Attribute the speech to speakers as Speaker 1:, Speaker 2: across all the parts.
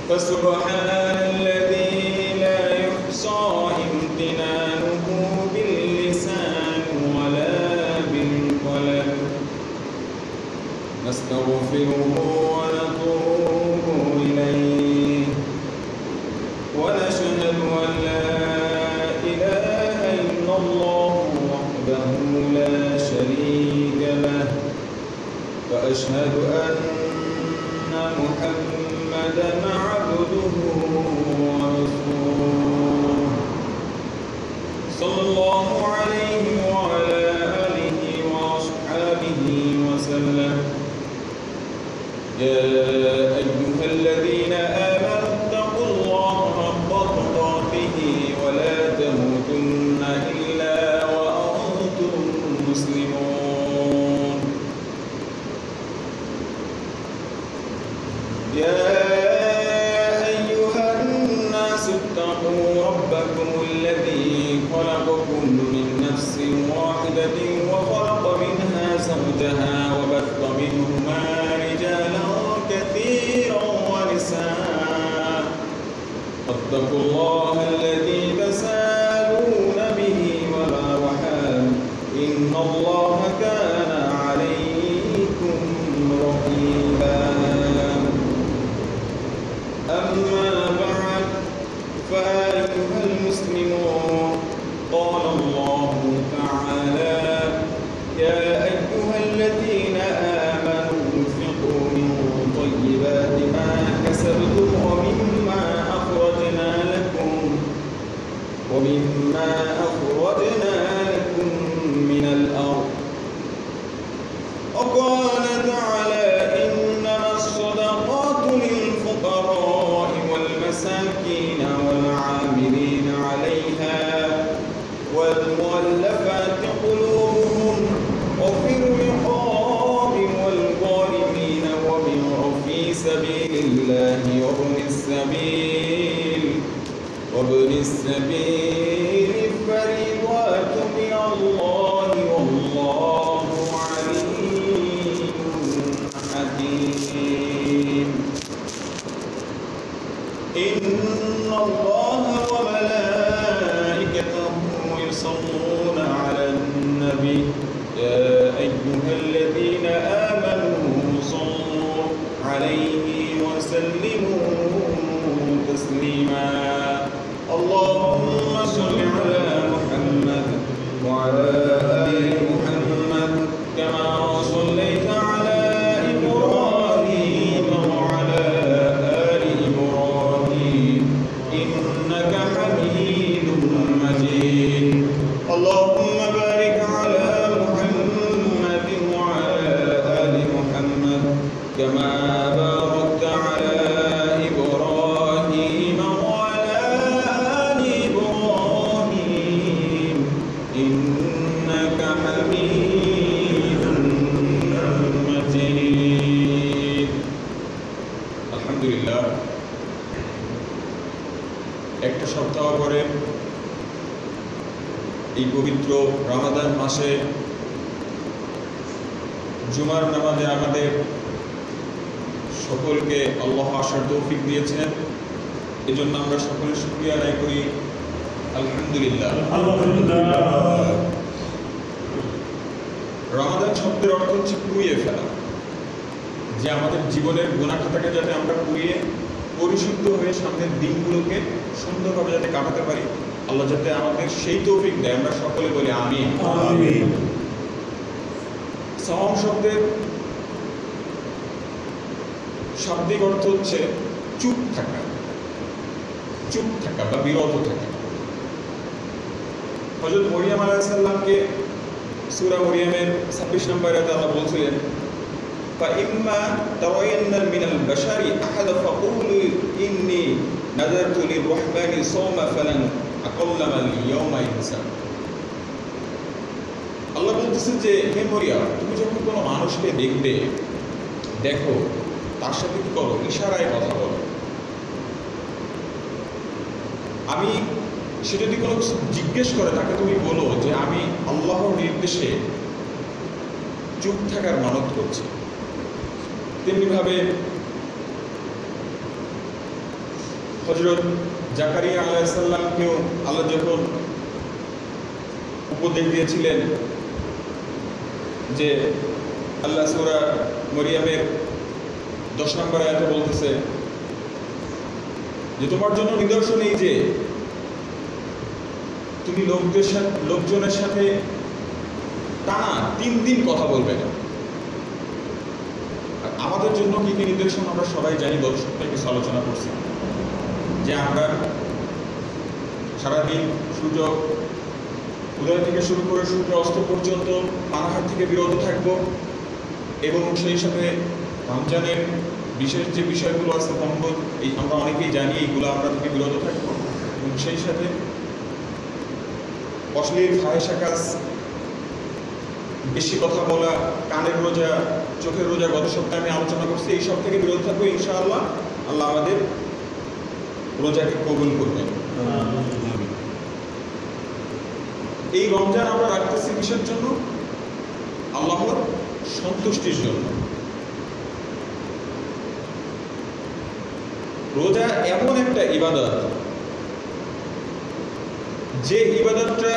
Speaker 1: فسبحان الذي لا يحصى امتنانه باللسان ولا بالقلم نستغفره ونتوب إليه ونشهد أن لا إله إلا الله وحده لا شريك له وأشهد أن محمدا عبده ورسوله صلى الله عليه وعلى آله وأصحابه وسلم يا أيها الذين آمنوا اتقوا الله حق تقاته ولا تموتن إلا وأنتم مسلمون يا أيها الناس اتقوا ربكم الذي خلقكم من نفس واحدة وخلق منها زوجها وبث منهما رجالا كثيرا ونساء واتقوا الله الذي تساءلون به والأرحام إن الله كان عليكم رقيبا أما بعد فأيها المسلمون قال الله تعالى يا أيها الذين آمنوا انفقوا من طيبات ما كسبتم ومما أخرجنا لكم من الأرض وقال تعالى إنما الصدقات للفقراء والمساكين والعاملين عليها والمؤلفات قلوبهم وفي الرقاب والغارمين وفي سبيل الله وابن السبيل فريضة من الله والله عليم حكيم إن الله وملائكته يصلون على النبي يا أيها الذين آمنوا صلوا عليه وسلموا تسليما اللهم صل على محمد وعلى آل محمد كما صليت على إبراهيم وعلى آل إبراهيم إنك حميد مجيد اللهم بارك على محمد وعلى آل محمد كما باركت على إبراهيم وعلى آل إبراهيم إنك حميد مجيد الحمد لله একটা সপ্তাহ পরে এই পবিত্র রমাদান মাসে জুমার নামাজে আমাদের সকলকে আল্লাহ আসার তৌফিক দিয়েছেন এজন্য আমরা সকলে শুকরিয়া আদায় করি আলহামদুলিল্লাহ রমাদান শব্দের অর্থ হচ্ছে পুড়িয়ে ফেলা যে আমাদের জীবনের গুনাহ খাতাকে যাতে আমরা পুড়িয়ে পরিশুদ্ধ হয়ে সামনের দিনগুলোকে সুন্দরভাবে যাতে কাটাতে পারি আল্লাহ যাতে আমাদের সেই তৌফিক দেয় আমরা সকলে বলি আমিন আমিন সাওম শব্দের শাব্দিক অর্থ হচ্ছে চুপ থাকা বা বিরত থাকা হযরত মরিয়ম আলাইহিস সালামকে সূরা মরিয়মের 26 নম্বর আয়াতে আল্লাহ বলছিলেন فإما ترين من البشر أحد فقولوا إني نذرت للرحمن صوما فلن أكلم اليوم إنسا আল্লাহ বলতেছে যে হে মরিয়ম তুমি যখন কোনো মানুষকে দেখবে দেখো তার সাথে কি করো ইশারায় কথা বলো আমি সে যদি কোনো কিছু জিজ্ঞেস করে তাকে তুমি বলো যে আমি আল্লাহর নির্দেশে চুপ থাকার মানত করছি তেমনিভাবে হযরত জাকারিয়া আলাইহিস সালামকেও আল্লাহ যখন উপদেশ দিয়েছিলেন যে আল্লাহ সূরা মরিয়মের 10 নম্বর আয়াতে বলতেছে যে তোমার জন্য নিদর্শন এই যে তুমি লোকজনের সাথে টানা 3 দিন কথা বলবে না। আর আমাদের জন্য কি কি নিদর্শন আমরা সবাই জানি, গত সপ্তাহে কিছু আলোচনা করছি যে আমরা সারাদিন সূর্য উদয় থেকে শুরু করে সূর্য অস্ত পর্যন্ত পানাহার থেকে বিরত থাকব এবং সেই সাথে রমজানের বিশেষ যে বিষয়গুলো আছে কম্বল এই আমরা অনেকেই জানি, এইগুলো আমরা থেকে বিরত থাকবো এবং সেই সাথে অশ্লীল ফাহেসা কাজ, বেশি কথা বলা, কানের রোজা, চোখের রোজা গত সপ্তাহে আমি আলোচনা করছি, এই সব থেকে বিরত থাকবো ইনশাআল্লাহ। আল্লাহ আমাদের রোজাকে কবুল করবেন। এই রমজান আমরা রাখতেছি কিসের জন্য? আল্লাহর সন্তুষ্টির জন্য। রোজা এমন একটা ইবাদত যে ইবাদতটা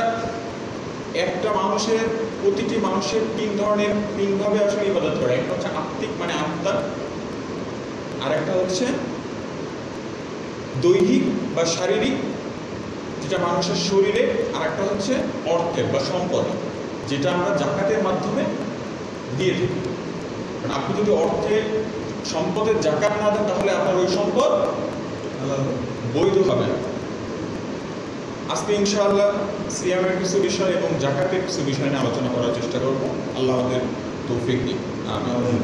Speaker 1: একটা মানুষের, প্রতিটি মানুষের 3 ভাবে আসলে ইবাদত করে। একটা হচ্ছে আত্মিক মানে আত্মা, আর একটা হচ্ছে দৈহিক বা শারীরিক যেটা মানুষের শরীরে, আর একটা হচ্ছে অর্থের বা সম্পদে যেটা আমরা যাকাতের মাধ্যমে দিয়ে দিই। কারণ আপনি যদি অর্থের সম্পদের যাকাত না দেন তাহলে আপনার ওই সম্পদ বৈধ হবে না। আজকে ইনশাআল্লাহ সিয়ামের কিছু বিষয় এবং যাকাতের কিছু বিষয় নিয়ে আলোচনা করার চেষ্টা করব। আল্লাহ আমাদের তৌফিক দিন। আমিন।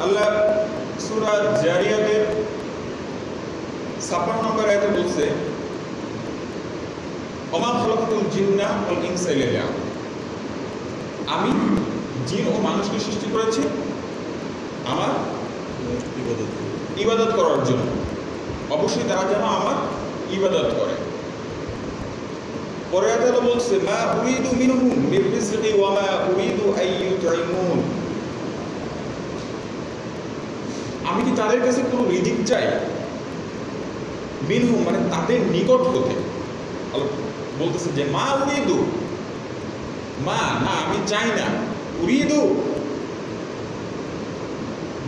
Speaker 1: আল্লাহ সূরা জারিয়াতের 56 নম্বর আয়াতে বলছে, ওমা খালাকাতুল জিন্না ওয়াল ইনসা ইল্লা লিয়াবুদুন, আমি জিন ও মানুষকে সৃষ্টি করেছি আমার ইবাদত করার জন্য, অবশ্যই তারা যেন আমার ইবাদত করে। পরে আয়াতে বলছে, মা উরিদু মিনহুম মির রিজকি ওয়া মা উরিদু আন ইউতঈমুন, আমি কি তাদের কাছে কোনো রিজিক চাই? মিনহুম মানে তাদের নিকট হতে। বলতেছে যে মা উরিদু, মা না আমি চাই না, উরিদু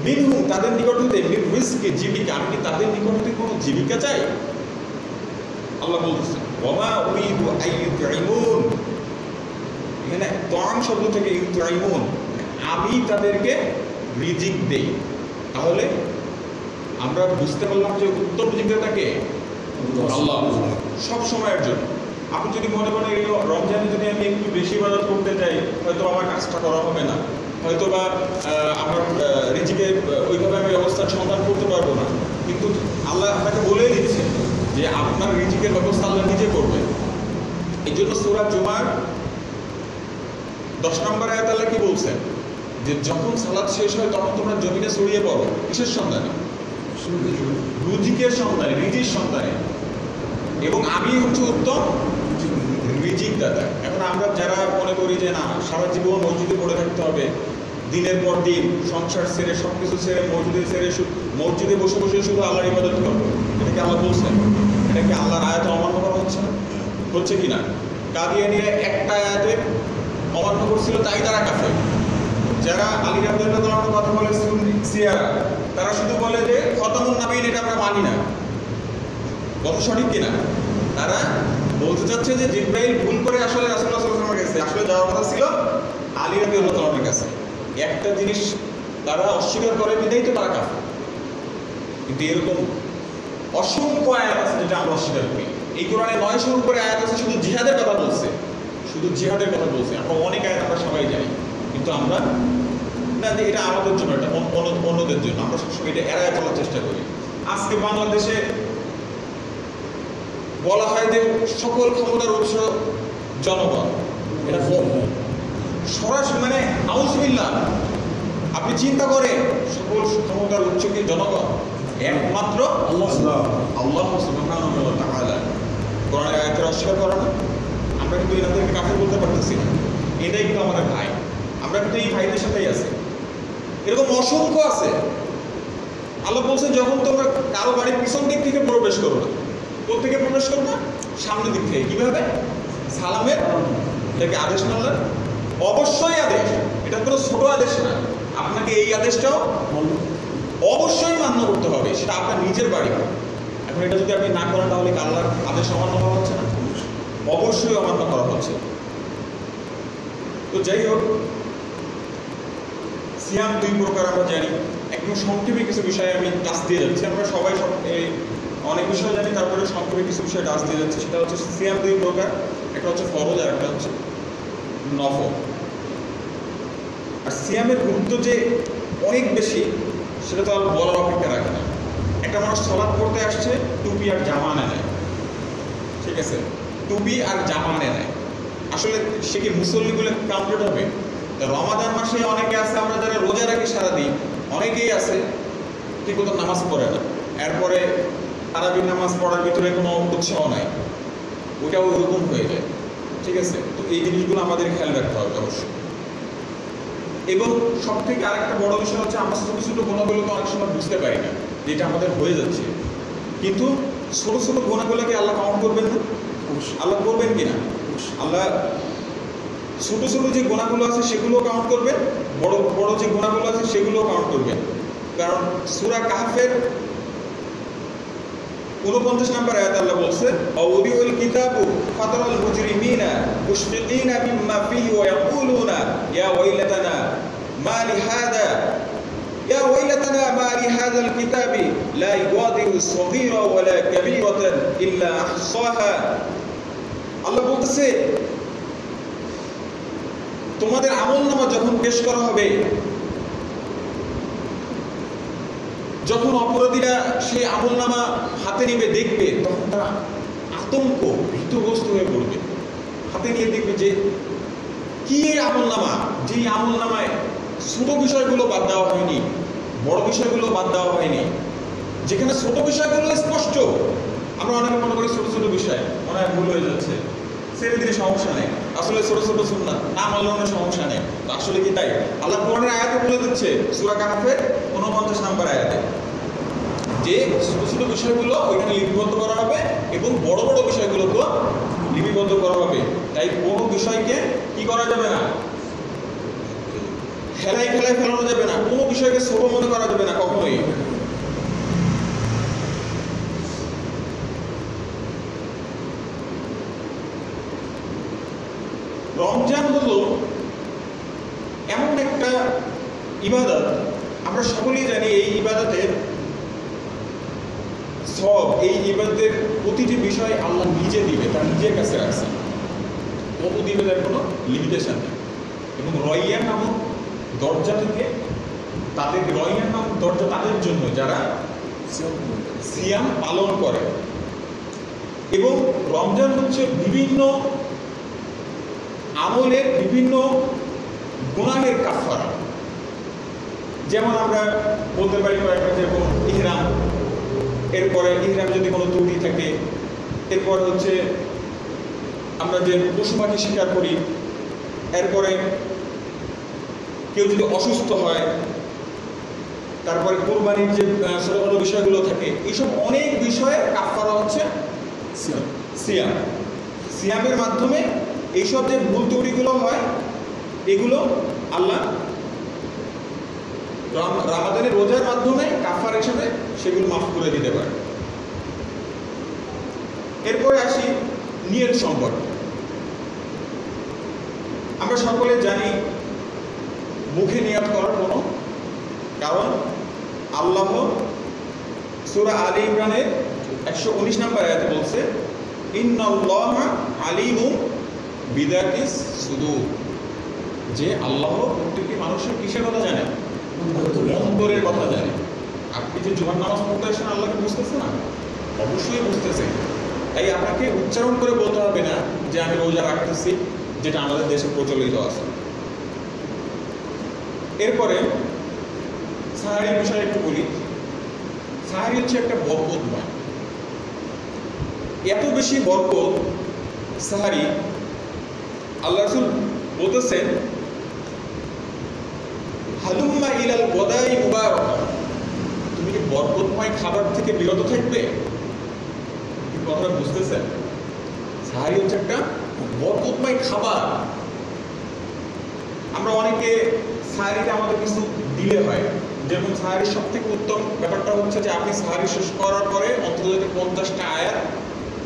Speaker 1: মিনহুম তাদের নিকট হতে, মির রিজকি জীবিকা, আমি কি তাদের নিকট হতে কোনো জীবিকা চাই? আল্লাহ বলতেছে ওয়া মা উরিদু আন ইউতঈমুন, এখানে তাম শব্দ থেকে ইউতঈমুন আমি তাদেরকে রিজিক দেই। তাহলে আমরা বুঝতে পারলাম যে উত্তম রিজিকদাতাকে আল্লাহ সব সময়ের জন্য। আপনি যদি মনে করেন এই রমজানে যদি আমি একটু বেশি ইবাদত করতে যাই হয়তো আমার কাজটা করা হবে না, হয়তো বা আমার রিজিকের ওইভাবে আমি ব্যবস্থার সমাধান করতে পারবো না, কিন্তু আল্লাহ আপনাকে বলেই দিচ্ছে যে আপনার রিজিকের ব্যবস্থা আল্লাহ নিজে করবে। এই জন্য সূরা জুমার 10 নম্বর আয়াতে আল্লাহ কি বলছেন যে যখন সালাত শেষ হয় তখন তোমরা জমিনে ছড়িয়ে পড়ো, কিসের সন্ধানে? রুজিকের সন্ধানে, রিজির সন্ধানে, এবং আমি হচ্ছে উত্তম রিজিক দাতা। এখন আমরা যারা মনে করি যে না সারা জীবন মসজিদে পড়ে থাকতে হবে, দিনের পর দিন সংসার ছেড়ে সব কিছু ছেড়ে মসজিদে বসে বসে শুধু আল্লাহর ইবাদত করবো, এটা কি আল্লাহ বলছেন? এটা কি আল্লাহর আয়াত অমান্য করা হচ্ছে না? হচ্ছে কিনা? কাদিয়ানীরা একটা আয়াতে অমান্য করছিল তাই তারা কাফের। যারা আলী রাদিয়াল্লাহু আনহু কথা বলে সিয়ারা, তারা শুধু বলে যে খতমুন নবীন এটা আমরা মানি না। কথা সঠিক কিনা? তারা বলতে চাচ্ছে যে জিবরাইল ভুল করে আসলে রাসূলুল্লাহ সাল্লাল্লাহু আলাইহি ওয়াসাল্লামের কাছে আসলে যাওয়ার কথা ছিল আলী রাদিয়াল্লাহু আনহুর কাছে। একটা জিনিস তারা অস্বীকার করে বিধায় তো তারা কাফের। কিন্তু এরকম অসংখ্য আয়াত আছে যেটা আমরা অস্বীকার করি। এই কোরআনে 900 উপরে আয়াত আছে শুধু জিহাদের কথা বলছে, শুধু জিহাদের কথা বলছে। আমরা অনেক আয়াত আমরা সবাই জানি, কিন্তু আমরা না যে এটা আমাদের জন্য, এটা অন্যদের জন্য, আমরা সবসময় এটা এড়ায় চলার চেষ্টা করি। আজকে বাংলাদেশে বলা হয় যে সকল ক্ষমতার উৎস জনগণ, এটা সরাসরি মানে নাউজুবিল্লাহ। আপনি চিন্তা করেন সকল ক্ষমতার উৎস কি জনগণ? একমাত্র আল্লাহ সুবহানাহু ওয়া তাআলা। কোরআনের আয়াতের অস্বীকার করা না, আমরা কিন্তু এনাদেরকে কাফের বলতে পারতেছি না। এটাই কিন্তু আমাদের ভাই, আমরা কিন্তু এই ভাইদের সাথেই আছি। এরকম অসংখ্য আছে আল্লাহ বলছে যখন তোমরা কারো বাড়ির পিছন দিক থেকে প্রবেশ করো না, কোথা থেকে প্রবেশ করো না? সামনের দিক থেকে। কিভাবে? সালামের। এটা কি আদেশ না আল্লাহর? অবশ্যই আদেশ, এটা কোনো ছোট আদেশ না। আপনাকে এই আদেশটাও অবশ্যই মান্য করতে হবে, সেটা আপনার নিজের বাড়ি। এখন এটা যদি আপনি না করেন তাহলে কি আল্লাহর আদেশ অমান্য করা হচ্ছে না? অবশ্যই অমান্য করা হচ্ছে। তো যাই হোক, সিয়াম দুই প্রকার আমরা জানি। একদম সংক্ষেপে কিছু বিষয়ে আমি টাচ দিয়ে যাচ্ছি। আমরা সবাই অনেক বিষয় জানি, তারপরে সংক্ষেপে কিছু বিষয় টাচ দিয়ে যাচ্ছি। সেটা হচ্ছে সিয়াম দুই প্রকার, একটা হচ্ছে ফরজ আর একটা হচ্ছে নফল। আর সিয়ামের গুরুত্ব যে অনেক বেশি সেটা তো আর বলার অপেক্ষা রাখে না। একটা মানুষ সালাত পড়তে আসছে, টুপি আর জামা আনে নেয়, ঠিক আছে? টুপি আর জামা আনে নেয়, আসলে সে কি মুসল্লিগুলো কাউন্টেড হবে? রমাদান মাসে অনেকে আছে, আমরা যারা রোজা রাখি সারাদিন, অনেকেই আছে ঠিক মতো নামাজ পড়ে না। এরপরে তারাবির নামাজ পড়ার ভিতরে কোনো উৎসাহ নাই, ওইটাও ওরকম হয়ে যায়, ঠিক আছে? তো এই জিনিসগুলো আমাদের খেয়াল রাখতে হবে অবশ্যই। এবং সব থেকে আরেকটা বড় বিষয় হচ্ছে আমরা ছোটো ছোটো গুণাগুলোকে অনেক সময় বুঝতে পারি না, যেটা আমাদের হয়ে যাচ্ছে। কিন্তু ছোটো ছোটো গুণাগুলোকে আল্লাহ কাউন্ট করবেন না? আল্লাহ করবেন কিনা? আল্লাহ ছোটো ছোটো যে গুণাগুলো আছে সেগুলো কাউন্ট করবেন, বড় বড় যে গুণাগুলো আছে সেগুলোও কাউন্ট করবেন। কারণ সূরা কাহফের 49 নম্বর আয়াত আল্লাহ বলছে, আউদিউল কিতাবু ফাতারাল মুজরিমিনা মুশফিকিনা মিম্মা ফিহি ওয়া ইয়াকুলুনা ইয়া ওয়াইলাতানা মা লিহাদা ইয়া ওয়াইলাতানা মা লিহাদাল কিতাবি লা ইউগাদিরু সগীরা ওয়ালা কাবীরাতান ইল্লা আহসাহা। আল্লাহ বলতেছে, তোমাদের আমলনামা যখন পেশ করা হবে, যখন অপরাধীরা সেই আমলনামা হাতে নিবে দেখবে, তখন তারা আতঙ্ক ভীতগ্রস্ত হয়ে পড়বে। হাতে নিয়ে দেখবে যে কি আমলনামা, যেই আমলনামায় ছোট বিষয়গুলো বাদ দেওয়া হয়নি, বড় বিষয়গুলো বাদ দেওয়া হয়নি। যেখানে ছোট বিষয়গুলো স্পষ্ট, আমরা অনেকে মনে করি ছোট ছোট বিষয় মনে হয় ভুল হয়ে যাচ্ছে, ছেড়ে দিলে সমস্যা নেই, আসলে ছোট ছোট সুন্নাত না মানলেও সমস্যা নেই। আসলে কি তাই? আল্লাহ কোরআনের আয়াতে বলে দিচ্ছে, সূরা কাহফের 49 নম্বর আয়াতে, যে ছোট ছোট বিষয়গুলো ওইখানে লিপিবদ্ধ করা হবে এবং বড় বড় বিষয়গুলোকে লিপিবদ্ধ করা হবে। তাই কোনো বিষয়কে কি করা যাবে না, খেলায় খেলায় ফেলানো যাবে না, কোনো বিষয়কে ছোট মনে করা যাবে না কখনোই। রমজান হলো এমন একটা ইবাদত, আমরা সকলেই জানি এই ইবাদতের সব, এই ইবাদতের প্রতিটি বিষয় আল্লাহ নিজে দিবে, তার নিজের কাছে রাখছে, কত দিবে তার কোনো লিমিটেশন নেই। এবং রয়্যান নামক দরজা থেকে, তাদের রয়্যান নামক দরজা তাদের জন্য যারা সিয়াম পালন করে। এবং রমজান হচ্ছে বিভিন্ন আমলের বিভিন্ন গুনাহের কাফারা। যেমন আমরা বলতে পারি কয়েকটা, যেরকম ইহরাম, এরপরে ইহরাম যদি কোনো ত্রুটি থাকে, এরপর হচ্ছে আমরা যে পশু পাখি শিকার করি, এরপরে কেউ যদি অসুস্থ হয়, তারপরে কোরবানির যে ছোটোখাটো বিষয়গুলো থাকে, এইসব অনেক বিষয়ে কাফারা হচ্ছে সিয়াম। সিয়ামের মাধ্যমে এইসব যে ভুল ত্রুটিগুলো হয়, এগুলো আল্লাহ রমাদানের রোজার মাধ্যমে কাফার হিসেবে সেগুলো মাফ করে দিতে পারে। এরপরে আসি নিয়ত সম্পর্কে। আমরা সকলে জানি মুখে নিয়ত করার কোনো কারণ, আল্লাহ সূরা আলে ইমরানের 119 নম্বর আয়াতে বলছে, ইন্নাল্লাহা আলিমুম বিদাতিস সুদূর, যে আল্লাহ প্রত্যেকটি মানুষের কিসের কথা জানে? অন্তরের কথা জানে। আপনি যে জুমার নামাজ পড়তে আসেন, আল্লাহকে বুঝতেছে না? অবশ্যই বুঝতেছে। তাই আপনাকে উচ্চারণ করে বলতে হবে না যে আমি রোজা রাখতেছি, যেটা আমাদের দেশে প্রচলিত আছে। এরপরে সাহারির বিষয়ে একটু বলি। সাহারি হচ্ছে একটা বরকতময়, এত বেশি বরকত সাহারি, আল্লাহ রাসূল বলতেছেন, হালুম্মা ইলাল গদাই মুবারাকা, তুমি কি সাহারিতে আমাদের কিছু দিলে হয়। যেমন সাহারির সব থেকে উত্তম ব্যাপারটা হচ্ছে যে আপনি সাহারি শেষ করার পরে অন্তত যদি 50টা আয়াত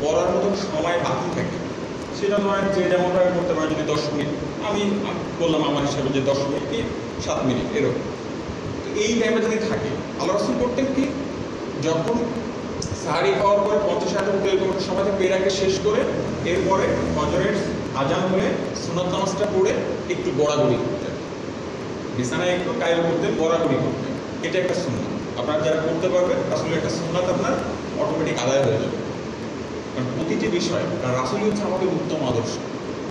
Speaker 1: পড়ার মতন সময় বাকি থাকে, সেটা ধরেন যে যেমনভাবে করতে পারেন। যদি 10 মিনিট, আমি বললাম আমার হিসাবে যে 10 মিনিট কি 7 মিনিট এরকম, তো এই টাইমে যদি থাকে, আল্লাহ রাসূল করতেন কি, যখন সাহারি খাওয়ার পরে 50 আয়াতের মতো এরকম একটা সময় থেকে এর শেষ করে এরপরে ফজরের আজান হলে সুন্নাত নামাজটা পড়ে একটু গড়াগড়ি করতেন, বিছানায় একটু কায়েল করতে গড়াগড়ি করতেন। এটা একটা সুন্নাত, আপনারা যারা করতে পারবেন আসলে একটা সুন্নাত আপনার অটোমেটিক আদায় হয়ে যাবে। কারণ প্রতিটি বিষয়, কারণ রাসূলই হচ্ছে আমাদের উত্তম আদর্শ।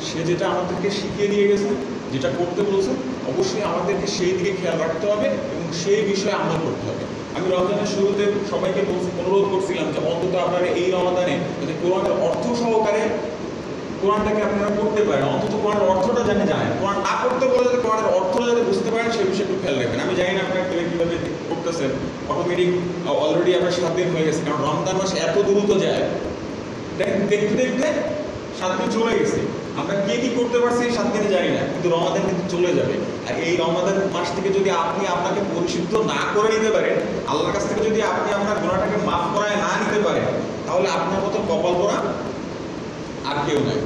Speaker 1: সে যেটা আমাদেরকে শিখিয়ে দিয়ে গেছে, যেটা করতে বলছে, অবশ্যই আমাদেরকে সেই দিকে খেয়াল রাখতে হবে এবং সেই বিষয়ে আমল করতে হবে। আমি রমজানের শুরুতে সবাইকে অনুরোধ করছিলাম যে অন্তত আপনারা এই রমাদানে যদি কোরআনের অর্থ সহকারে কোরআনটাকে আপনারা পড়তে পারেন, অন্তত কোরআনের অর্থটা জানেন। কোরআন না করতে বলে যদি কোরআনের অর্থটা যাতে বুঝতে পারেন সেই বিষয়ে একটু খেয়াল রাখবেন। আমি জানি না আপনারা কীভাবে করতেছেন, অটোমেটিক অলরেডি আপনার 7 দিন হয়ে গেছে, কারণ রমজান মাস এত দ্রুত যায়। দেখতে দেখতে 7 দিন চলে গেছে, আমরা কে কি করতে পারছি 7 দিনে জানি না, কিন্তু রমাদান কিন্তু চলে যাবে। আর এই রমাদান মাস থেকে যদি আপনি আপনাকে পরিশুদ্ধ না করে নিতে পারেন, আল্লাহর কাছ থেকে যদি আপনি আপনার গুনাহটাকে মাফ করায় না নিতে পারেন, তাহলে আপনার মতো কপাল পোড়া আর কেউ নাই।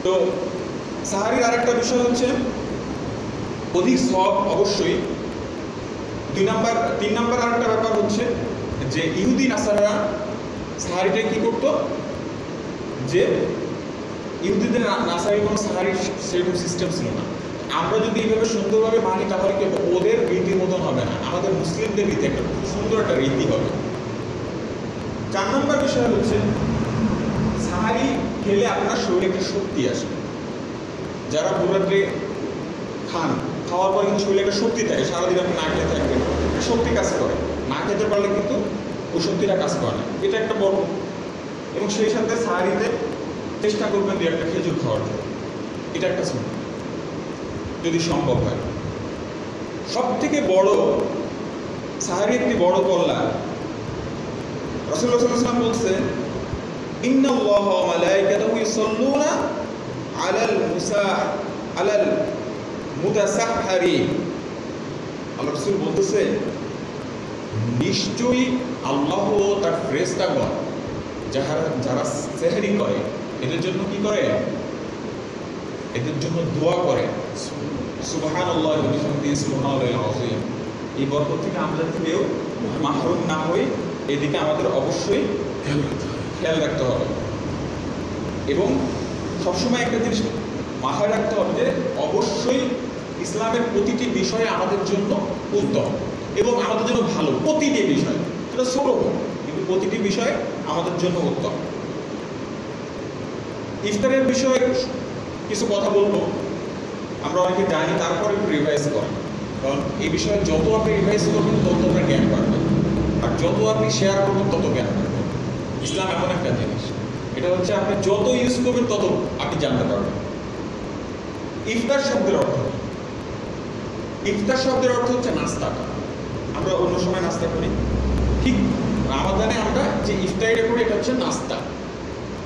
Speaker 1: তো সাহারির আরেকটা বিষয় হচ্ছে অধিক সওয়াব অবশ্যই। 3 নাম্বার আরেকটা ব্যাপার হচ্ছে যে ইহুদি নাসারারা সাহারিটা কি করতো, যে ইহুদিদের নাসারি কোনো সাহারির সেরকম সিস্টেম ছিল না। আমরা যদি এইভাবে সুন্দরভাবে মানি তাহলে কি ওদের রীতির মতন হবে না, আমাদের মুসলিমদের রীতি একটা খুব সুন্দর একটা রীতি হবে। 4 নম্বর বিষয় হচ্ছে সাহারি খেলে আপনার শরীরে একটা শক্তি আসে। যারা ভোররাত্রে খান, খাওয়ার পরে কিন্তু শরীরে একটা শক্তি থাকে, সারাদিন আপনি না খেয়ে থাকবেন, শক্তি কাজ করে। না খেতে পারলে কিন্তু ওই শক্তিটা কাজ করে না, এটা একটা বড়। এবং সেই সাথে সাহারিতে চেষ্টা করবেন 2-1টা খেজুর খাওয়ার জন্য, এটা একটা সুন্নাত যদি সম্ভব হয়। সব থেকে বড় সাহারি একটি বড় কল্যাণ। রাসূলুল্লাহ সাল্লাল্লাহু আলাইহি ওয়াসাল্লাম বলছেন, ইন্নাল্লাহা ওয়া মালাইকাতাহু ইউসাল্লুনা আলাল মুতাসাহহারিন। আল্লাহ রাসূল বলতেছে, নিশ্চয়ই আল্লাহ ও তার ফেরেশতাগণ যারা সেহরি করে এদের জন্য কি করে, এদের জন্য দোয়া করে। সুবহানাল্লাহ ওয়া বিহামদিহি সুবহানাল্লাহিল আযীম। এই বরকত থেকে আমরা কেউ মাহরুম না হই, এদিকে আমাদের অবশ্যই খেয়াল রাখতে হবে। এবং সবসময় একটা জিনিস মাথায় রাখতে হবে যে অবশ্যই ইসলামের প্রতিটি বিষয় আমাদের জন্য উত্তম এবং আমাদের জন্য ভালো। প্রতিটি বিষয়, সেটা ছোট হোক, কিন্তু প্রতিটি বিষয় আমাদের জন্য উত্তম। ইফতারের বিষয়ে কিছু কথা বলবো, আমরা অনেকে জানি, তারপরে একটু রিভাইজ করেন। কারণ এই বিষয়ে যত আপনি রিভাইজ করবেন তত আপনার জ্ঞান বাড়বে, আর যত আপনি শেয়ার করবেন তত জ্ঞান বাড়বে। ইসলাম এমন একটা জিনিস, এটা হচ্ছে আপনি যত ইউজ করবেন তত আপনি জানতে পারবেন। ইফতার শব্দের অর্থ, ইফতার শব্দের অর্থ হচ্ছে নাস্তা করা। আমরা অন্য সময় নাস্তা করি, ঠিক রমাদানে আমরা যে ইফতারিটা করি এটা হচ্ছে নাস্তা।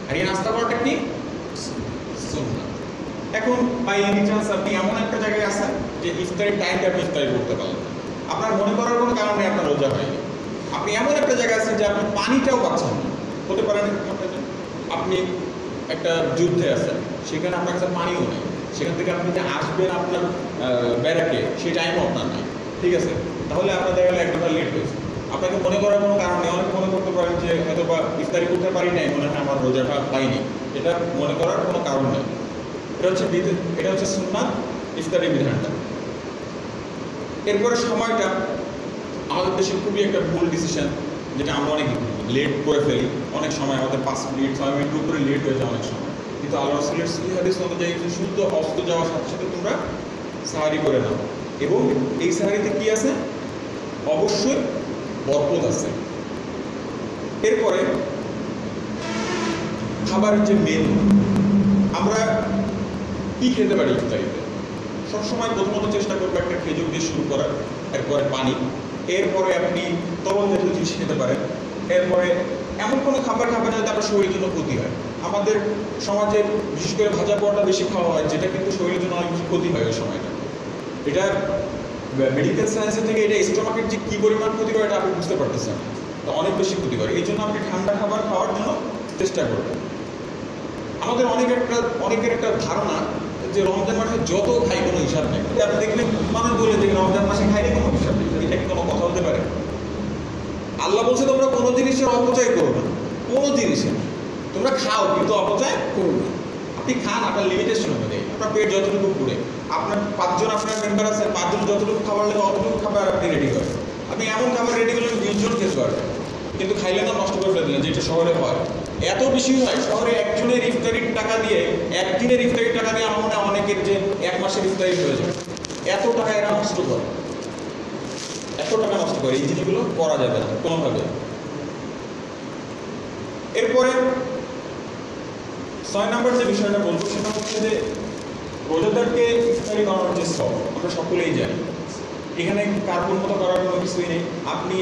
Speaker 1: আর এই নাস্তা করাটা কি সুন্নাত। এখন বাই এনি চান্স আপনি এমন একটা জায়গায় আছেন যে ইফতারের টাইমটা আপনি ইফতারি করতে পারলেন, আপনার মনে করার কোনো কারণ নেই আপনার রোজা হয়নি। আপনি এমন একটা জায়গায় আছেন যে আপনি পানিটাও পাচ্ছেন না, হতে পারেন আপনি একটা যুদ্ধে আছেন, সেখানে আপনার কাছে পানিও নেই, সেখান থেকে আপনি যে আসবেন আপনার ব্যারাকে সেই টাইমও আপনার নেই, ঠিক আছে? তাহলে আপনার দেখা গেলে 1 ঘন্টা লেট হয়েছে। আপনাকে মনে করার কোনো কারণ নেই। অনেকে মনে করতে পারেন যে হয়তো বা ইফতারি করতে পারি নাই, মনে হয় আমার রোজাটা পাইনি, এটা মনে করার কোনো কারণ নেই। এটা হচ্ছে সুন্নাত, ইফতারের বিধানটা। এরপরে সময়টা আমাদের দেশে খুবই একটা ভুল ডিসিশন, যেটা আমরা অনেক লেট করে ফেলি। অনেক সময় আমাদের 5 মিনিট 6 মিনিট উপরে লেট হয়ে যায় অনেক সময়। কিন্তু আল্লাহ রাসূলের সহিহ হাদিস অনুযায়ী সূর্য অস্ত যাওয়ার সাথে সাথে তোমরা সাহারি করে নাও, এবং এই সাহারিতে কি আছে, অবশ্যই বরকত আছে। এরপরে খাবারের যে মেনু, আমরা কি খেতে পারি ইফতারিতে? সবসময় প্রথমত চেষ্টা করবো একটা খেজুর দিয়ে শুরু করার, এরপরে পানি, এরপরে আপনি তরল জাতীয় জিনিস খেতে পারেন। এরপরে এমন কোনো খাবার যাতে আপনার শরীরের জন্য ক্ষতি হয়, আমাদের সমাজে বিশেষ করে ভাজা পোড়াটা বেশি খাওয়া হয়, যেটা কিন্তু শরীরের জন্য অনেক বেশি ক্ষতি হয় ওই সময়টা। এটা মেডিকেল সায়েন্সের থেকে এটা স্টোমাকের যে কী পরিমাণ ক্ষতি করে এটা আপনি বুঝতে পারতেছেন, তো অনেক বেশি ক্ষতি করে। এই জন্য আপনি ঠান্ডা খাবার খাওয়ার জন্য চেষ্টা করবেন। আমাদের অনেকের একটা ধারণা যে রমজান মাসে যত খাই কোনো হিসাব নেই। আপনি দেখবেন মানুষ বলে যে রমজান মাসে খাইলে কোনো হিসাব নেই, এটা কি কোনো কথা হতে পারে? আল্লাহ বলছে তোমরা কোনো জিনিসের অপচয় করো না, কোনো জিনিসের তোমরা খাও কিন্তু অপচয় করো না। আপনি খান আপনার লিমিটেশন অনুযায়ী, আপনার পেট যতটুকু পুরে, আপনার 5 জন আপনার মেম্বার আছেন, 5 জন যতটুকু খাবার লাগে অতটুকু খাবার আপনি রেডি করেন। আপনি এমন খাবার রেডি করলেন 20 জন খেতে পারবেন, কিন্তু খাইলে না নষ্ট করে ফেলে দিলেন, যেটা শহরে হয়। এত বেশি হয় শহরে একজনের ইফতারির টাকা দিয়ে, একদিনের ইফতারির টাকা দিয়ে আমার মনে হয় অনেকের যে 1 মাসের ইফতারি হয়ে যায়। এত টাকা এরা নষ্ট করে, এত টাকা নষ্ট করে, এই জিনিসগুলো করা যাবে না কোনোভাবে। এরপরে 6 নম্বর যে বিষয়টা বলবো সেটা হচ্ছে যে রোজাদারকে ইফতারি করানোর যে সব আমরা সকলেই জানি, এখানে কার্বন মতো করার কোনো কিছুই নেই। আপনি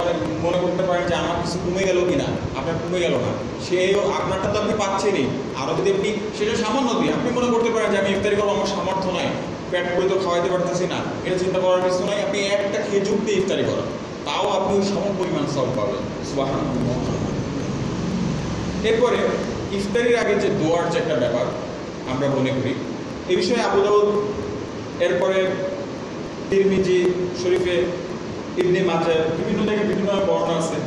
Speaker 1: অনেক মনে করতে পারেন যে আমার কিছু কমে গেল কিনা, আপনার কমে গেল না, সেও আপনারটা তো আপনি পাচ্ছেনই। আরও যদি আপনি সেটা সামান্য দিয়ে আপনি মনে করতে পারেন যে আমি ইফতারি করবো, আমার সামর্থ্য নাই, পেট করে তো খাওয়াইতে পারতেছি না, এটা চিন্তা করার কিছু নাই। আপনি একটা খেজুর দিয়ে ইফতারি করেন, তাও আপনি ওই সম পরিমাণ সব পাবেন। সুবহানাল্লাহ। এরপরে ইফতারির আগে যে দোয়ার যে একটা ব্যাপার আমরা মনে করি, এই বিষয়ে আবু দাউদ, এরপরে তিরমিজি শরীফে, ইবনে মাজাহ, বিভিন্ন জায়গায় বিভিন্ন বর্ণনা আছে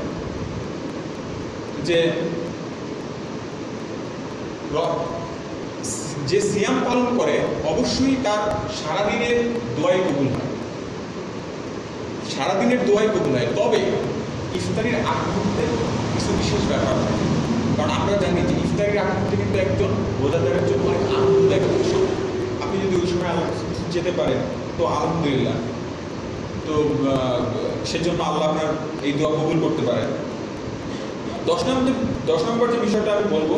Speaker 1: যে সিয়াম পালন করে অবশ্যই তার সারাদিনের দোয়াই কবুল হয়, সারাদিনের দোয়াই কবুল হয়। তবে ইফতারির আগ মুহূর্তে কিছু বিশেষ ব্যাপার থাকে, কারণ আমরা জানি যে ইফতারির আগ মুহূর্তে কিন্তু একজন রোজাদারের জন্য অনেক আনন্দদায়ক বিষয়। আপনি যদি ওই সময় আল্লাহ যেতে পারেন তো আলহামদুলিল্লাহ, তো সেজন্য আল্লাহ আপনার এই দোয়া কবুল করতে পারেন। 10 নম্বর যে বিষয়টা আমি বলবো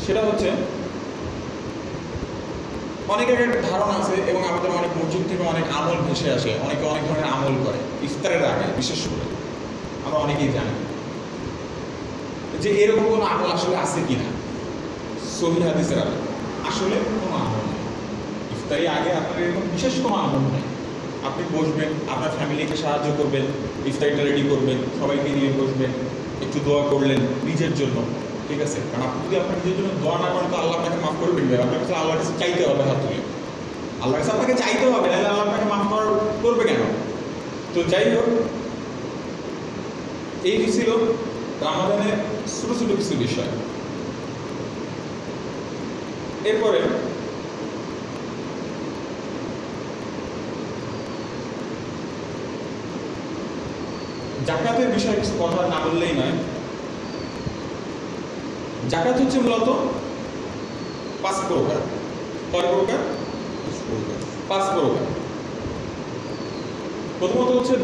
Speaker 1: সেটা হচ্ছে, অনেকের একটা ধারণা আছে এবং আমাদের অনেক মসজিদ থেকে অনেক আমল ভেসে আসে, অনেকে অনেক ধরনের আমল করে ইফতারের আগে, বিশেষ করে আমরা অনেকেই জানি যে এরকম কোনো আমল আসলে আছে কিনা। সহিহ হাদিসের আলো আসলে কোনো আমল নেই ইফতারি আগে, আপনার এরকম বিশেষ কোনো আমল নেই। আপনি বসবেন, আপনার ফ্যামিলিকে সাহায্য করবেন, ইফতারিটা রেডি করবেন, সবাইকে নিয়ে বসবেন, একটু দোয়া করলেন নিজের জন্য, ঠিক আছে? কারণ আপনি যদি আপনার নিজের জন্য দোয়া না করেন তো আল্লাহ আপনাকে মাফ করবেন না, আপনার কাছে আল্লাহর কাছে চাইতে হবে, হাত তুলে আল্লাহর কাছে আপনাকে চাইতে হবে, নাহলে আল্লাহ আপনাকে মাফ করবে কেন? তো যাই হোক, এই ছিল রামাদানের ছোটো ছোটো কিছু বিষয়। এরপরে জাকাতের বিষয়ে কিছু কথা না বললেই নয়। জাকাত হচ্ছে মূলত 5 প্রকার। কয় প্রকার? 5 প্রকার। প্রথমত হচ্ছে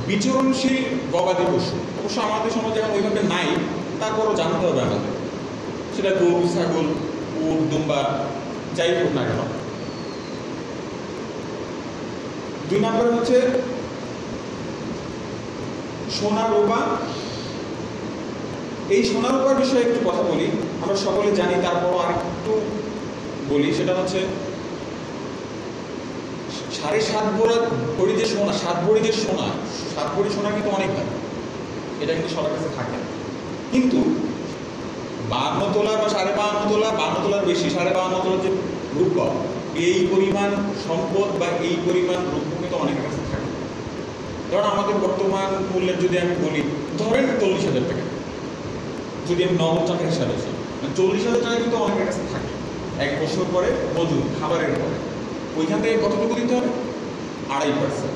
Speaker 1: বিচরণশীল গবাদি পশু। অবশ্য আমাদের সমাজে এখন ওইভাবে নাই, তারপরও জানতে হবে আমাদের, সেটা গরু, ছাগল, উট, দুম্বা, যাই হোক না কেন। 2 নম্বরে হচ্ছে সোনা রূপা। এই সোনা রূপার বিষয়ে একটু কথা বলি, আমরা সকলে জানি, তারপরও আর একটু বলি। সেটা হচ্ছে 7.5 ভরি যে সোনা, 7 ভরি যে সোনা, 7 ভরি সোনা কিন্তু অনেক দাম, এটা কিন্তু সবার কাছে থাকে না। কিন্তু 52 তোলা বা 52.5 তোলা, 52 তোলার বেশি, 52.5 তোলার যে রূপা, এই পরিমাণ সম্পদ বা এই পরিমাণ রূপ কিন্তু অনেকের কাছে থাকে। ধরেন আমাদের বর্তমান মূল্যের যদি আমি বলি, ধরেন 40,000 টাকা, যদি আমি নগদ টাকার হিসাবে 40,000 টাকা কিন্তু অনেকের কাছে থাকে। 1 বছর পরে মজুর খাবারের পরে ওইখান থেকে কতটুকু দিতে হবে? 2.5%।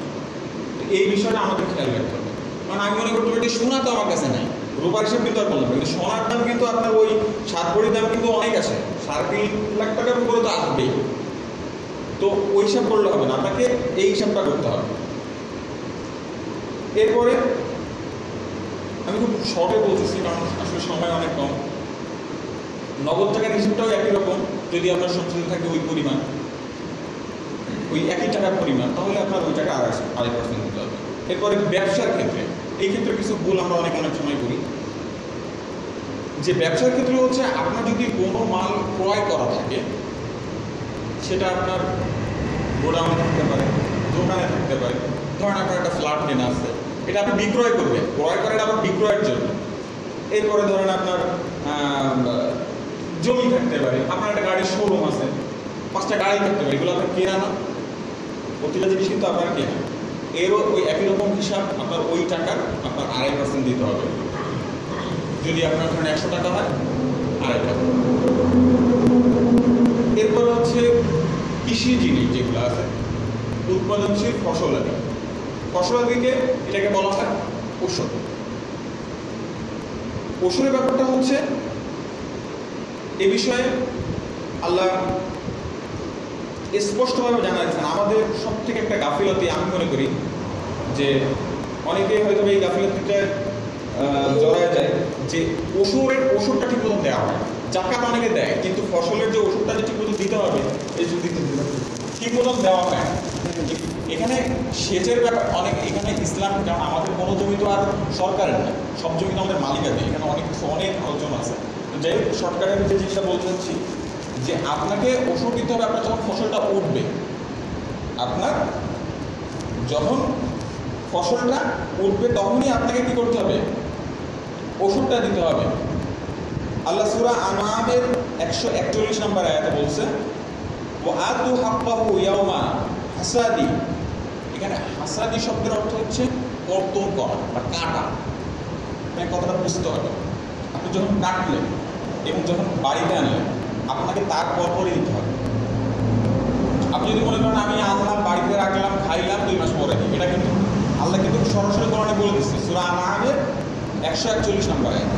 Speaker 1: এই বিষয়টা আমাদের খেয়াল রাখতে হবে। কারণ আমি মনে করতে পারি সোনা তো আমার কাছে নাই, রূপার হিসাব কিন্তু আর বললাম, কিন্তু সোনার দাম কিন্তু আপনার ওই 7 ভরির দাম কিন্তু অনেক আছে, 3.5 লাখ টাকার উপরে তো আসবেই। তো ওই হিসাব করলে হবে না, আপনাকে এই হিসাবটা করতে হবে। এরপরে আমি খুব শর্টে বলতেছি কারণ আসলে সময় অনেক কম। নগদ টাকার হিসাবটাও একই রকম, যদি আপনার সঞ্চিত থাকে ওই পরিমাণ, ওই একই টাকার পরিমাণ, তাহলে আপনার ওই টাকা 2.5% দিতে হবে। এরপরে ব্যবসার ক্ষেত্রে, এই ক্ষেত্রে কিছু ভুল আমরা অনেক সময় করি। যে ব্যবসার ক্ষেত্রে হচ্ছে আপনার যদি কোনো মাল ক্রয় করা থাকে, সেটা আপনার গোডাউনে থাকতে পারে, দোকানে থাকতে পারে। ধরেন আপনার একটা ফ্ল্যাট কেনা আছে, এটা আপনি বিক্রয় করবেন, ক্রয় করেন আবার বিক্রয়ের জন্য। এরপরে ধরেন আপনার জমি থাকতে পারে, আপনার একটা গাড়ির শোরুম আছে, 5টা গাড়ি থাকতে পারে, এগুলো আপনার কেনা না? প্রতিটা জিনিস কিন্তু আপনার কেনা। এরও ওই একই রকম হিসাব, আপনার ওই টাকার আপনার 2.5% দিতে হবে। যদি আপনার ধরেন 100 টাকা হয়, 2.5 টাকা। এরপর হচ্ছে কৃষি জিনিস যেগুলো আছে, উৎপাদনশীল ফসলাদি, ফসলাদিকে এটাকে বলা হয় ওষুধ। ওষুধের ব্যাপারটা হচ্ছে এ বিষয়ে আল্লাহ স্পষ্টভাবে জানা দিচ্ছেন। আমাদের সব থেকে একটা গাফিলতি আমি মনে করি যে অনেকে হয়তো এই গাফিলতিটা জড়ায় যায় যে ওষুধটা ঠিক মতো দেওয়া হয়। জাকাত অনেকে দেয়, কিন্তু ফসলের যে ওষুধটা যে ঠিক মতো দিতে হবে, এই ঠিক মতো দেওয়া হয় না। এখানে সেচের ব্যাপার অনেক, এখানে ইসলাম, কারণ আমাদের কোনো জমি তো আর সরকারের না, সব জমি তো আমাদের মালিকাধীন। এখানে অনেক আলোচনা আছে। যাই হোক, সরকারের যে জিনিসটা বলতে চাচ্ছি যে আপনাকে ওষুধ দিতে হবে আপনার যখন ফসলটা উঠবে। আপনার যখন ফসলটা উঠবে তখনই আপনাকে কী করতে হবে? ওষুধটা দিতে হবে। আল্লাহ সূরা আনআমের 141 নম্বর আয়াতে বলছে, ওয়া আতু হাক্কাহু ইয়াওমা হাসাদি। এখানে হাসাদি শব্দের অর্থ হচ্ছে কর্তন করা বা কাটা। কথাটা বুঝতে হবে। আপনি যখন কাটলেন এবং যখন বাড়িতে আনলেন, আপনাকে তার পরপরই দিতে হবে। আপনি যদি মনে করেন আমি আনলাম, বাড়িতে রাখলাম, খাইলাম, 2 মাস পরে দিই, এটা কিন্তু আল্লাহ কিন্তু সরাসরি কোরআনে বলে দিচ্ছে সূরা আনআমের 141 নম্বর আয়াত,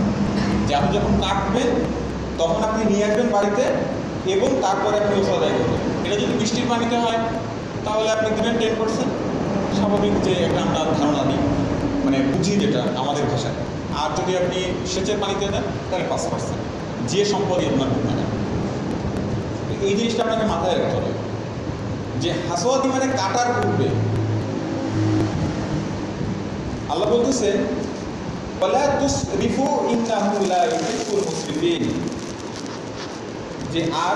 Speaker 1: যে আপনি যখন কাটবেন তখন আপনি নিয়ে আসবেন বাড়িতে এবং তারপরে আপনি ওষুধ আদায় করবেন। এটা যদি বৃষ্টির পানিতে হয় তাহলে আপনি দেবেন 10%, স্বাভাবিক যে একটা আমরা ধারণা দিই, মানে বুঝি যেটা আমাদের ভাষায়। আর যদি আপনি সেচের পানিতে দেন তাহলে 5%, যে সম্পদই আপনার হোক না। এই জিনিসটা আপনাকে মাথায় রাখতে হবে যে হাসওয়াদি মানে কাটার পূর্বে আল্লাহ বলতেছে ওয়ালা তুসরিফু ইন্নাহু লা ইউহিব্বুল মুসরিফিন, যে আর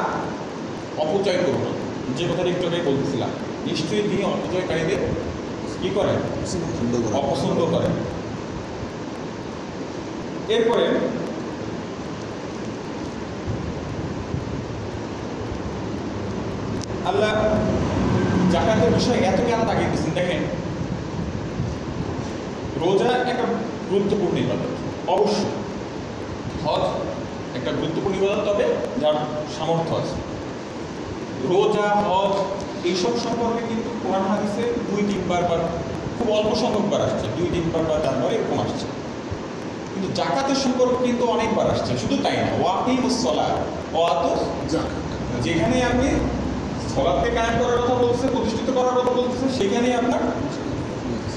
Speaker 1: অপচয় করব না। যে কথাটা একটু আগে বলতেছিলাম, নিশ্চয়ই তিনি অপচয়কারীদের কি করেন? অপছন্দ করেন। এরপরে আল্লাহ জাকাতের বিষয়ে এত কেন তাকিয়ে দিচ্ছেন? দেখেন, রোজা একটা গুরুত্বপূর্ণ ইবাদত, অবশ্যই। হজ একটা গুরুত্বপূর্ণ ইবাদত, তবে যার সামর্থ্য আছে। রোজা, হজ এইসব সম্পর্কে কিন্তু কোরআন হাদিসে 2-3 বার খুব অল্প সংখ্যকবার আসছে, 2-3 বার বা 4 বার এরকম আসছে। কিন্তু জাকাতের সম্পর্কে কিন্তু অনেকবার আসছে। শুধু তাই না, ওয়াকিমুস সালাহ ওয়া আতুজ যাকাত, যেখানে আপনি সালাতকে কায়েম করার কথা বলতেছে, প্রতিষ্ঠিত করার কথা বলতেছে, সেখানেই আপনার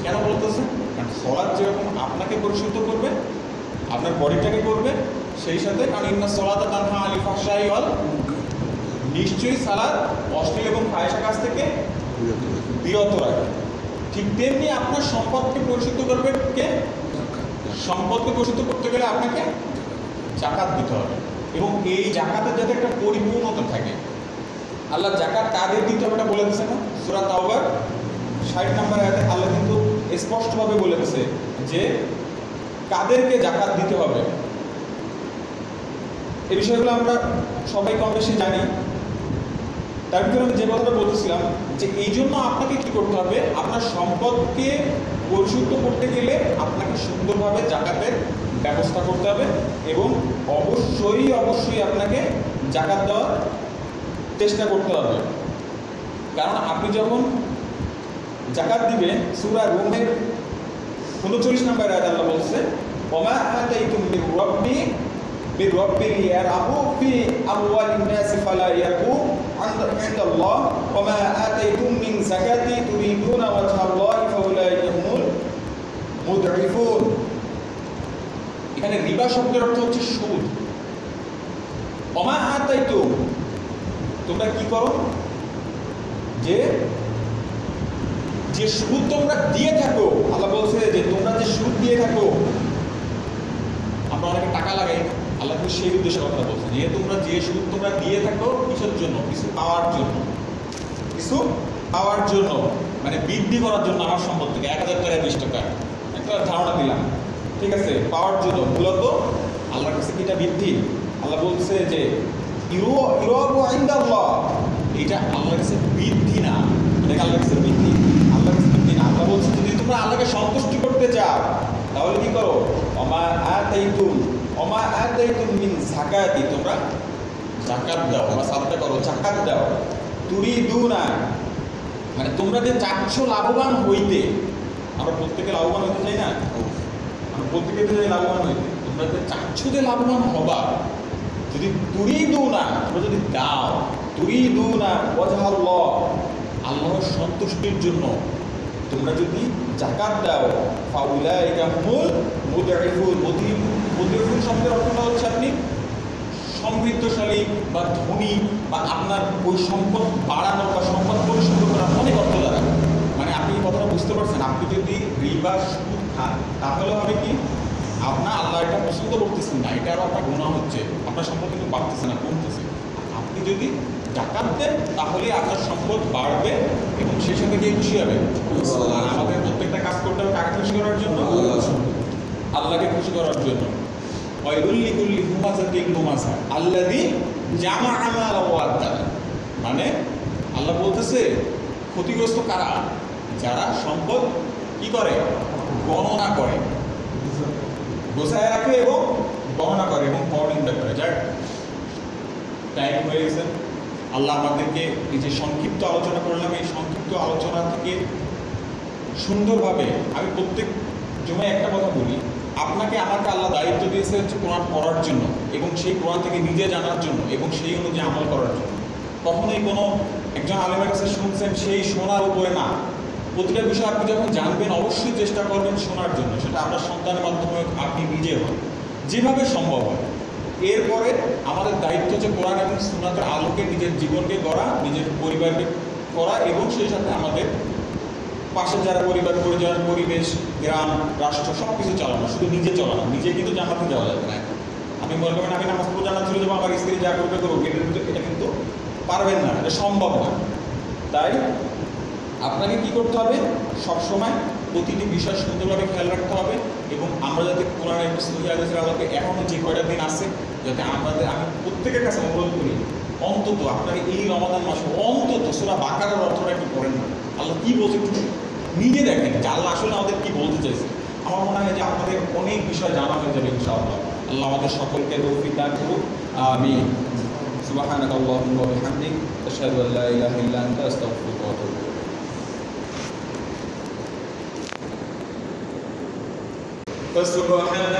Speaker 1: কেন বলতেছে? কারণ সালাত যেরকম আপনাকে পরিশুদ্ধ করবে, আপনার বডিটাকে করবে, সেই সাথে কারণ ইন্না সালাতা তানহা আনিল ফাহশাই ওয়াল মুনকার, নিশ্চয়ই সালাত অশ্লীল এবং ফাহিশা কাজ থেকে বিরত রাখে। ঠিক তেমনি আপনার সম্পদকে পরিশুদ্ধ করবে কে? সম্পদকে পরিশুদ্ধ করতে গেলে আপনাকে জাকাত দিতে হবে, এবং এই জাকাতের যাতে একটা পরিপূর্ণতা থাকে। আল্লাহ জাকাত কাদের দিতে হবে এটা বলে দিচ্ছে না? সূরা তাওবার 60 নম্বর আয়াতে আল্লাহ কিন্তু স্পষ্টভাবে বলে দিচ্ছে যে কাদেরকে জাকাত দিতে হবে। এই বিষয়গুলো আমরা সবাই কম বেশি জানি। তার ভিতরে আমি যে কথাটা বলতেছিলাম যে এই জন্য আপনাকে কী করতে হবে? আপনার সম্পদকে পরিশুদ্ধ করতে গেলে আপনাকে সুন্দরভাবে জাকাতের ব্যবস্থা করতে হবে, এবং অবশ্যই আপনাকে জাকাত দেওয়ার চেষ্টা করতে হবে। কারণ আপনি যখন জাকাত দিবেন, সূরা রুমের 39 নম্বর আয়াত আল্লাহ বলছে, ওমা আতাইতুম মির রাব্বিল ইয়ারআবু ফি আমওয়ালিন নাস ফালা ইয়ারবু ইনদাল্লাহ ওমা আতাইতুম মিন যাকাতি তুরিদুনা ওয়াজহাল্লাহি ফাউলাইকা হুমুল মুদঈফুন। এখানে রিবা শব্দের অর্থ হচ্ছে সুদ। ওমা আতাইতুম, তোমরা কি করো? যে সুদ তোমরা দিয়ে থাকো, আল্লাহ বলছে যে তোমরা যে সুদ দিয়ে থাকো। আমরা অনেকে টাকা লাগাই, আল্লাহ কিন্তু সেই উদ্দেশ্যে কথা বলছে, যে তোমরা যে সুদ তোমরা দিয়ে থাকো কিসের জন্য? কিছু পাওয়ার জন্য, কিছু পাওয়ার জন্য, মানে বৃদ্ধি করার জন্য। আমার সম্পদ থেকে 1000 টাকা 20 টাকা একটা ধারণা দিলাম, ঠিক আছে, পাওয়ার জন্য। মূলত আল্লাহর কাছে কি এটা বৃদ্ধি? আল্লাহ বলছে যে এটা আল্লাহর কাছে বৃদ্ধি না, এটা আল্লাহর কাছে বৃদ্ধি, আল্লাহর কাছে বৃদ্ধি না। আল্লাহ বলছে যদি তোমরা আল্লাহকে সন্তুষ্টি করতে চাও তাহলে কি করো? ওমা আতাইতুম মিন যাকাতি, তোমরা যাকাত দাও বা সাদকা করো, যাকাত দাও। তুরিদুনা, মানে তোমরা যে চাচ্ছ লাভবান হইতে, আমরা প্রত্যেকে লাভবান হইতে চাই না? আমরা প্রত্যেকে চাই লাভবান হইতে। তোমরা যে চাচ্ছ যে লাভবান হবা, যদি তুরিদুনা, তোমরা যদি দাও, তুরিদুনা ওয়াজহাল্লাহ, আল্লাহর সন্তুষ্টির জন্য তোমরা যদি যাকাত দাও, ফাউলাইকা হুমুল মুদঈফুন। মুদঈফুন শব্দের অর্থটা হচ্ছে আপনি সমৃদ্ধশালী বা ধনী, বা আপনার ওই সম্পদ বাড়ানো বা সম্পদ পরিশুদ্ধ করার অনেক অর্থ দ্বারা। মানে আপনি কথাটা বুঝতে পারছেন, আপনি যদি রিবা সুদ খান তাহলে হবে কি, আপনার আল্লাহ এটা পছন্দ করতেছেন না, এটা আরও আপনার গুনাহ হচ্ছে, আপনার সম্পদ কিন্তু বাড়তেছে না, কমতেছে। আপনি যদি যাকাত দেন তাহলে আপনার সম্পদ বাড়বে এবং সেই সাথে গিয়ে খুশি হবে। আর আমাদের প্রত্যেকটা কাজ করতে হবে কাকে খুশি করার জন্য? আল্লাহকে খুশি করার জন্য। মানে আল্লাহ বলতেছে ক্ষতিগ্রস্ত কারা? যারা সম্পদ কি করে? গণনা করে, গোছায় রাখে এবং গণনা করে এবং পরনিন্দা করে। যার টাইম হয়ে গেছে, আল্লাহ আমাদেরকে এই যে সংক্ষিপ্ত আলোচনা করলাম, এই সংক্ষিপ্ত আলোচনা থেকে সুন্দরভাবে আমি প্রত্যেক জমায় একটা কথা বলি, আপনাকে আমাকে আল্লাহ দায়িত্ব দিয়েছে হচ্ছে কোরআন পড়ার জন্য এবং সেই কোরআন থেকে নিজে জানার জন্য এবং সেই অনুযায়ী আমল করার জন্য। কখনোই কোনো একজন আলেমের কাছে শুনছেন সেই শোনার উপরে না, প্রতিটা বিষয় আপনি যখন জানবেন অবশ্যই চেষ্টা করবেন শোনার জন্য, সেটা আপনার সন্তানের মাধ্যমে আপনি নিজে হন, যেভাবে সম্ভব হয়। এরপরে আমাদের দায়িত্ব হচ্ছে কোরআন এবং সুন্নাতের আলোকে নিজের জীবনকে গড়া, নিজের পরিবারকে করা এবং সেই সাথে আমাদের পাশের যারা পরিবার, পরিজন, পরিবেশ, গ্রাম, রাষ্ট্র সব কিছু চালানো, শুধু নিজে চালানো। নিজে কিন্তু জান্নাতে যাওয়া যাবে না। আমি মনে করবেন আমি নামাজ পড়ে জান্নাত চলে যাবো, আমার স্ত্রী যা করবে করবো, এটা কিন্তু পারবেন না, এটা সম্ভব না। তাই আপনাকে কি করতে হবে? সবসময় প্রতিটি বিষয় সুন্দরভাবে খেয়াল রাখতে হবে এবং আমরা যাতে কোরআন এবং সহিহ হাদিসের আলোকে এখনও যে কয়টা দিন আছে, যাতে আমি প্রত্যেকের কাছে অনুরোধ করি অন্তত আপনাকে এই রমাদান মাসে অন্তত সূরা বাকারার অর্থটা একটু পড়েন না। আল্লাহ কী বলছে একটু নিজে দেখেন যে আল্লাহ আসলে আমাদের কী বলতে চাইছে। আমার মনে হয় যে আপনাদের অনেক বিষয় জানা হয়ে যাবে ইনশাআল্লাহ। আল্লাহ আমাদের সকলকে তৌফিক দান করুক, আমিন। সুবহানাকা আল্লাহুম্মা ওয়া বিহামদিক, আশহাদু আল্লা ইলাহা ইল্লা আনতা, আস্তাগফিরুকা ওয়া আতুবু ইলাইক। فسبحان